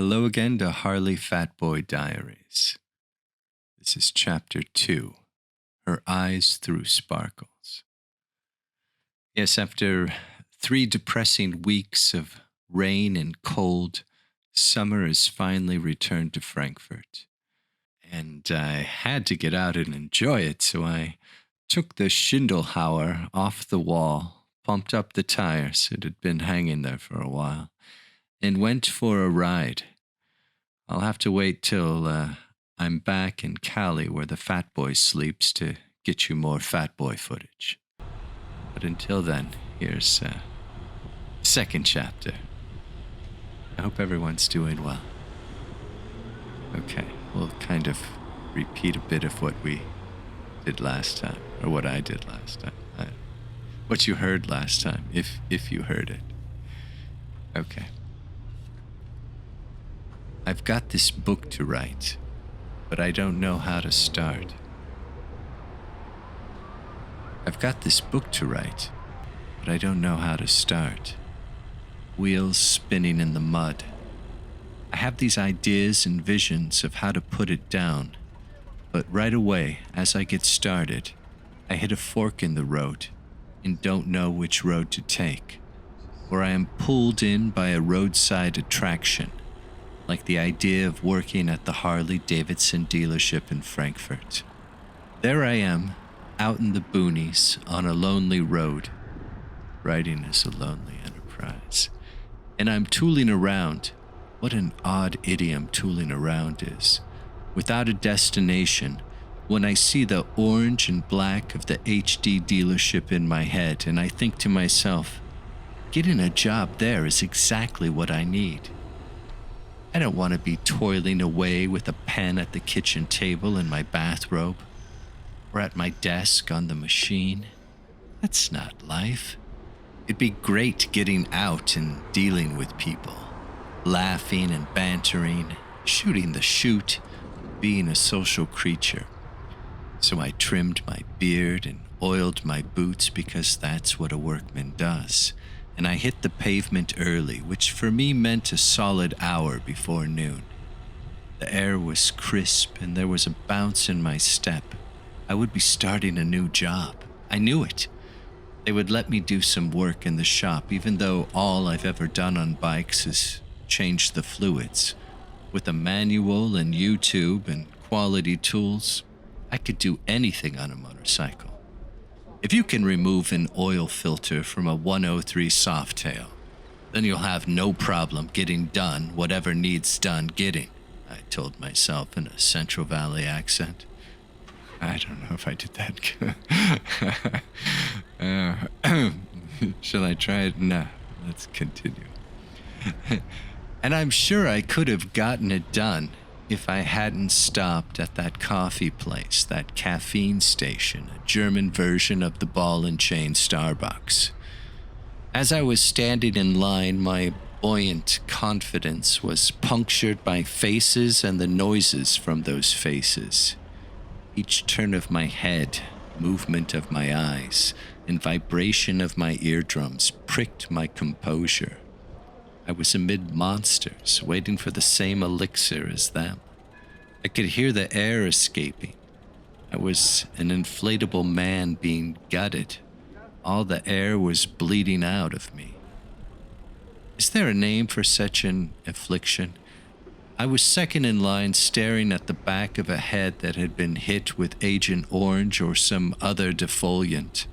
Hello again to Harley Fat Boy Diaries. This is Chapter 2, Her Eyes Through Sparkles. Yes, after 3 depressing weeks of rain and cold, summer has finally returned to Frankfurt. And I had to get out and enjoy it, so I took the Schindelhauer off the wall, pumped up the tires, it had been hanging there for a while, and went for a ride. I'll have to wait till I'm back in Cali where the fat boy sleeps to get you more fat boy footage. But until then, here's second chapter. I hope everyone's doing well. Okay, we'll kind of repeat a bit of what we did last time, or what I did last time. What you heard last time, if you heard it. Okay. I've got this book to write, but I don't know how to start. I've got this book to write, but I don't know how to start. Wheels spinning in the mud. I have these ideas and visions of how to put it down, but right away, as I get started, I hit a fork in the road and don't know which road to take, or I am pulled in by a roadside attraction, like the idea of working at the Harley-Davidson dealership in Frankfurt. There I am, out in the boonies, on a lonely road. Writing is a lonely enterprise. And I'm tooling around. What an odd idiom tooling around is. Without a destination, when I see the orange and black of the HD dealership in my head, and I think to myself, getting a job there is exactly what I need. I don't want to be toiling away with a pen at the kitchen table in my bathrobe, or at my desk on the machine. That's not life. It'd be great getting out and dealing with people, laughing and bantering, shooting the chute, being a social creature. So I trimmed my beard and oiled my boots because that's what a workman does. And I hit the pavement early, which for me meant a solid hour before noon. The air was crisp and there was a bounce in my step. I would be starting a new job. I knew it. They would let me do some work in the shop, even though all I've ever done on bikes is change the fluids. With a manual and YouTube and quality tools, I could do anything on a motorcycle. If you can remove an oil filter from a 103 Softail, then you'll have no problem getting done whatever needs done getting, I told myself in a Central Valley accent. I don't know if I did that. Shall I try it? No, let's continue. And I'm sure I could have gotten it done if I hadn't stopped at that coffee place, that caffeine station, a German version of the ball and chain Starbucks. As I was standing in line, my buoyant confidence was punctured by faces and the noises from those faces. Each turn of my head, movement of my eyes, and vibration of my eardrums pricked my composure. I was amid monsters, waiting for the same elixir as them. I could hear the air escaping. I was an inflatable man being gutted. All the air was bleeding out of me. Is there a name for such an affliction? I was second in line, staring at the back of a head that had been hit with Agent Orange or some other defoliant,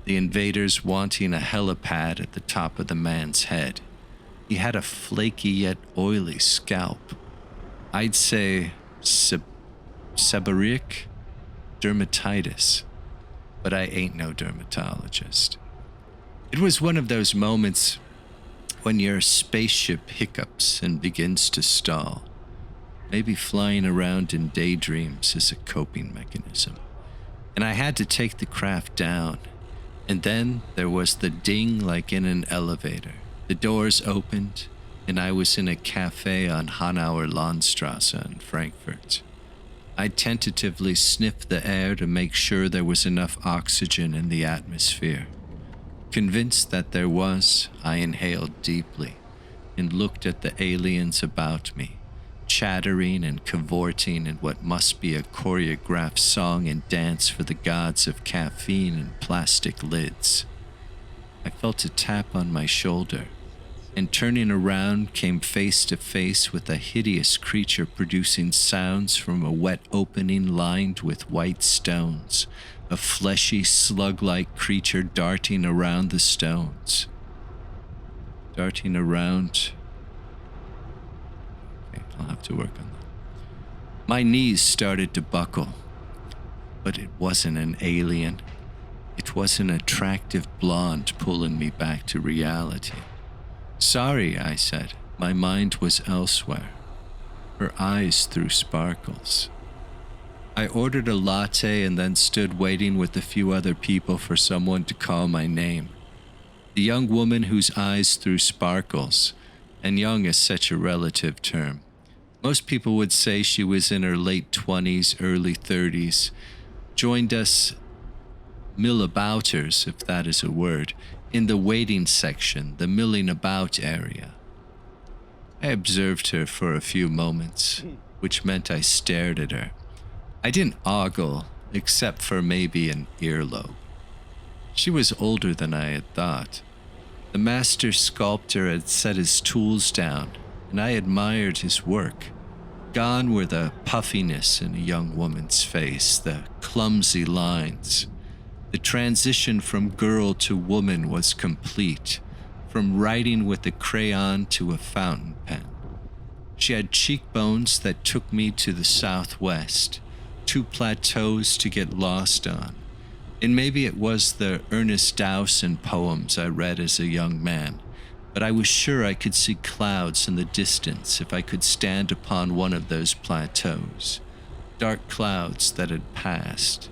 the invaders wanting a helipad at the top of the man's head. He had a flaky yet oily scalp. I'd say seborrheic dermatitis, but I ain't no dermatologist. It was one of those moments when your spaceship hiccups and begins to stall. Maybe flying around in daydreams is a coping mechanism. And I had to take the craft down. And then there was the ding like in an elevator. The doors opened, and I was in a cafe on Hanauer Landstrasse in Frankfurt. I tentatively sniffed the air to make sure there was enough oxygen in the atmosphere. Convinced that there was, I inhaled deeply and looked at the aliens about me, chattering and cavorting in what must be a choreographed song and dance for the gods of caffeine and plastic lids. I felt a tap on my shoulder, and turning around came face to face with a hideous creature producing sounds from a wet opening lined with white stones, a fleshy slug-like creature darting around the stones. Darting around... Okay, I'll have to work on that. My knees started to buckle, but it wasn't an alien. It was an attractive blonde pulling me back to reality. Sorry, I said. My mind was elsewhere. Her eyes threw sparkles. I ordered a latte and then stood waiting with a few other people for someone to call my name. The young woman whose eyes threw sparkles, and young is such a relative term. Most people would say she was in her late 20s, early 30s, joined us millabouters, if that is a word, in the waiting section, the milling about area. I observed her for a few moments, which meant I stared at her. I didn't ogle, except for maybe an earlobe. She was older than I had thought. The master sculptor had set his tools down, and I admired his work. Gone were the puffiness in a young woman's face, the clumsy lines. The transition from girl to woman was complete, from writing with a crayon to a fountain pen. She had cheekbones that took me to the southwest, 2 plateaus to get lost on, and maybe it was the Ernest Dowson poems I read as a young man, but I was sure I could see clouds in the distance if I could stand upon one of those plateaus, dark clouds that had passed.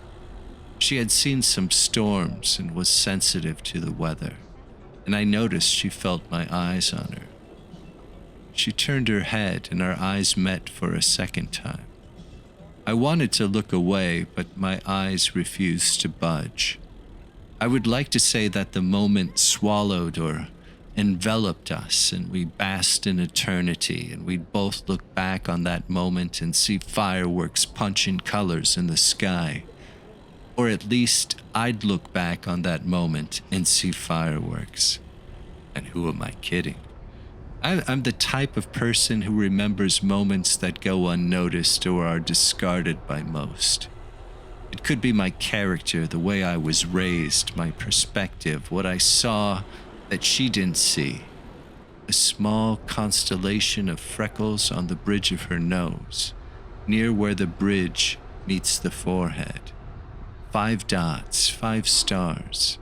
She had seen some storms and was sensitive to the weather, and I noticed she felt my eyes on her. She turned her head and our eyes met for a second time. I wanted to look away, but my eyes refused to budge. I would like to say that the moment swallowed or enveloped us and we basked in eternity and we'd both look back on that moment and see fireworks punching colors in the sky. Or at least I'd look back on that moment and see fireworks. And who am I kidding? I'm the type of person who remembers moments that go unnoticed or are discarded by most. It could be my character, the way I was raised, my perspective, what I saw that she didn't see. A small constellation of freckles on the bridge of her nose, near where the bridge meets the forehead. 5 dots, 5 stars.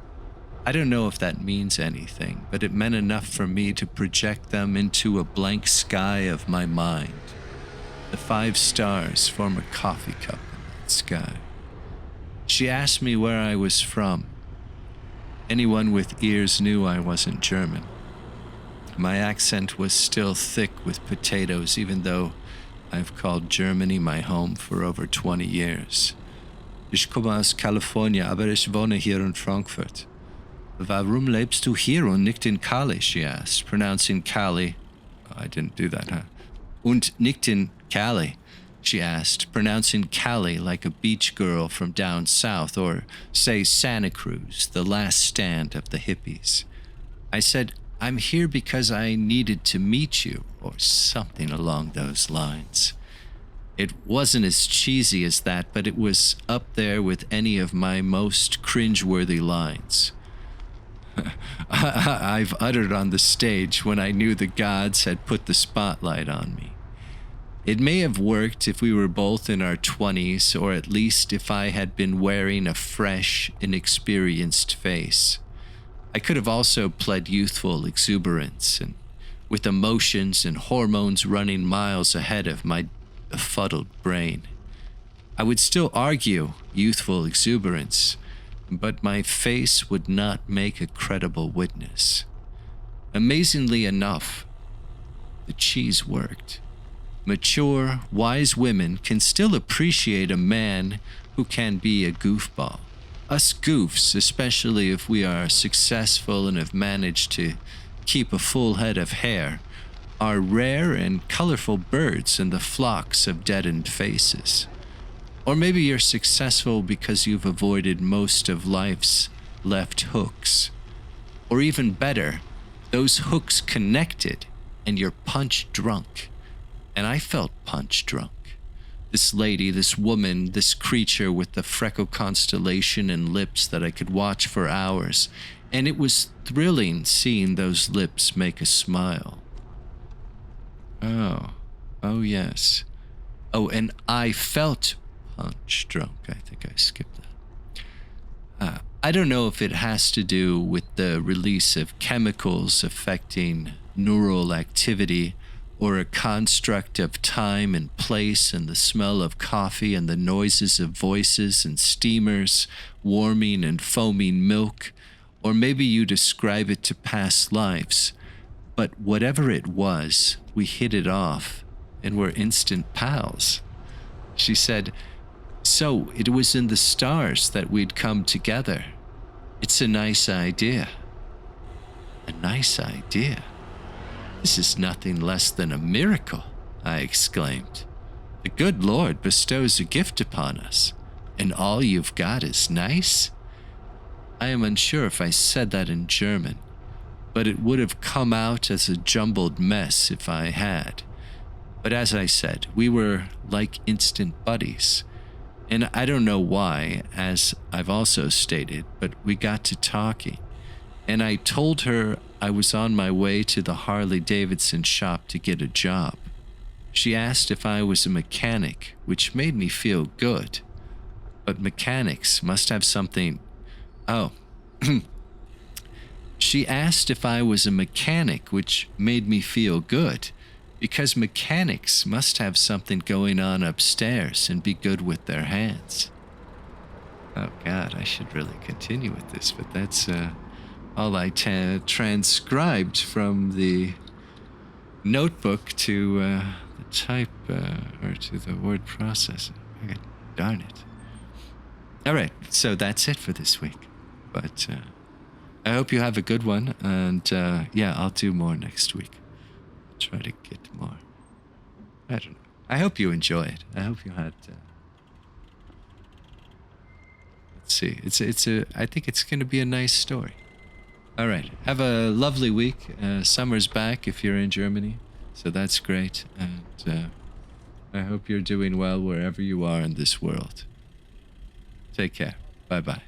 I don't know if that means anything, but it meant enough for me to project them into a blank sky of my mind. The 5 stars form a coffee cup in that sky. She asked me where I was from. Anyone with ears knew I wasn't German. My accent was still thick with potatoes, even though I've called Germany my home for over 20 years. Ich komme aus California, aber ich wohne hier in Frankfurt. Warum lebst du hier und nicht in Cali? She asked, pronouncing Cali. Oh, I didn't do that, huh? Und nicht in Cali, she asked, pronouncing Cali like a beach girl from down south, or say Santa Cruz, the last stand of the hippies. I said, I'm here because I needed to meet you, or something along those lines. It wasn't as cheesy as that, but it was up there with any of my most cringeworthy lines. I've uttered on the stage when I knew the gods had put the spotlight on me. It may have worked if we were both in our 20s, or at least if I had been wearing a fresh, inexperienced face. I could have also pled youthful exuberance, and with emotions and hormones running miles ahead of my befuddled brain. I would still argue youthful exuberance, but my face would not make a credible witness. Amazingly enough, the cheese worked. Mature, wise women can still appreciate a man who can be a goofball. Us goofs, especially if we are successful and have managed to keep a full head of hair, are rare and colorful birds in the flocks of deadened faces. Or maybe you're successful because you've avoided most of life's left hooks. Or even better, those hooks connected and you're punch drunk. And I felt punch drunk. This lady, this woman, this creature with the freckle constellation and lips that I could watch for hours. And it was thrilling seeing those lips make a smile. Oh yes. Oh, and I felt punch drunk. I think I skipped that. I don't know if it has to do with the release of chemicals affecting neural activity, or a construct of time and place and the smell of coffee and the noises of voices and steamers, warming and foaming milk, or maybe you describe it to past lives. But whatever it was, we hit it off and were instant pals. She said, so it was in the stars that we'd come together. It's a nice idea. A nice idea? This is nothing less than a miracle, I exclaimed. The good Lord bestows a gift upon us, and all you've got is nice? I am unsure if I said that in German, but it would have come out as a jumbled mess if I had. But as I said, we were like instant buddies. And I don't know why, as I've also stated, but we got to talking. And I told her I was on my way to the Harley-Davidson shop to get a job. She asked if I was a mechanic, which made me feel good. But mechanics must have something... Oh. She asked if I was a mechanic, which made me feel good, because mechanics must have something going on upstairs and be good with their hands. Oh God, I should really continue with this, but that's all I transcribed from the notebook to the type or to the word processor. Okay, darn it. All right, so that's it for this week. But I hope you have a good one, and yeah, I'll do more next week. I'll try to get more. I don't know. I hope you enjoy it. I hope you had. Let's see. I think it's going to be a nice story. All right. Have a lovely week. Summer's back if you're in Germany, so that's great. And I hope you're doing well wherever you are in this world. Take care. Bye-bye.